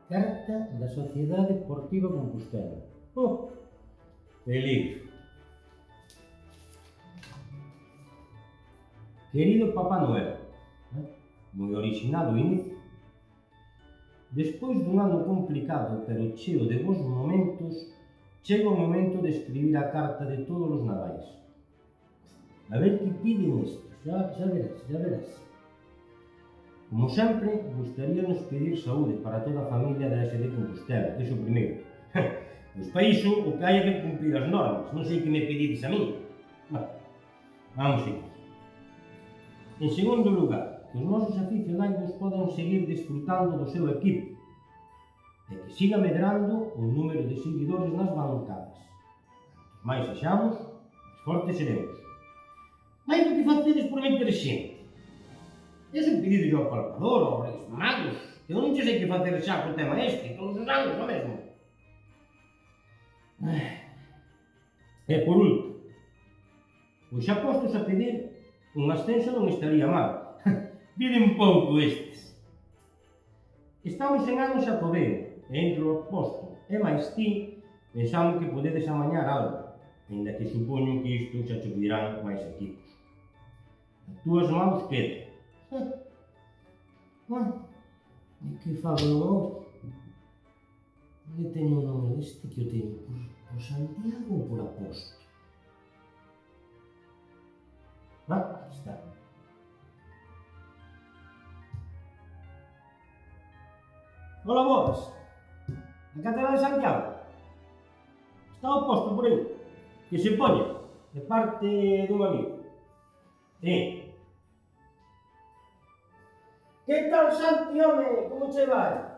Carta da Sociedade Deportiva Compostela. Oh, peligro. Querido Papá Noel, moi original o inicio. Despois dun ano complicado pero cheo de bons momentos, chega o momento de escribir a carta de todos os nadais. A ver que piden isto, xa verás. Como sempre, gustaríanos pedir saúde para toda a familia da SD Compostela, iso primeiro. Pois para iso, o que hai é que cumprir as normas, non sei que me pedides a mí. Vamos seguir. En segundo lugar, que os nosos aficionados podan seguir disfrutando do seu equipo e que siga medrando o número de seguidores nas bancadas. Cantos máis sexamos, máis fortes seremos. Mais do que facedes por min xente. Ese un pedido ao palpador, aos Reis Magos, que eu non che sei que facer xa co tema este, todos os anos o mesmo. E por último, pois xa postos a pedir, un ascenso non estaría mal. Pide un pouco estes. Estamos en ano xacobeo, e entre o posto e máis ti, pensamos que podedes amañar algo, ainda que supoño que isto xa che pedirán máis equipos. As túas mãos quedan. E que fago eu? Onde teño o nome deste que o teño? Por Santiago ou por Aposto? Aquí está. Hola, boas. A Catedral de Santiago. Está o posto por aí. Que se poña, de parte dun amigo. Sí. Que tal, Santi, home? Como che vai?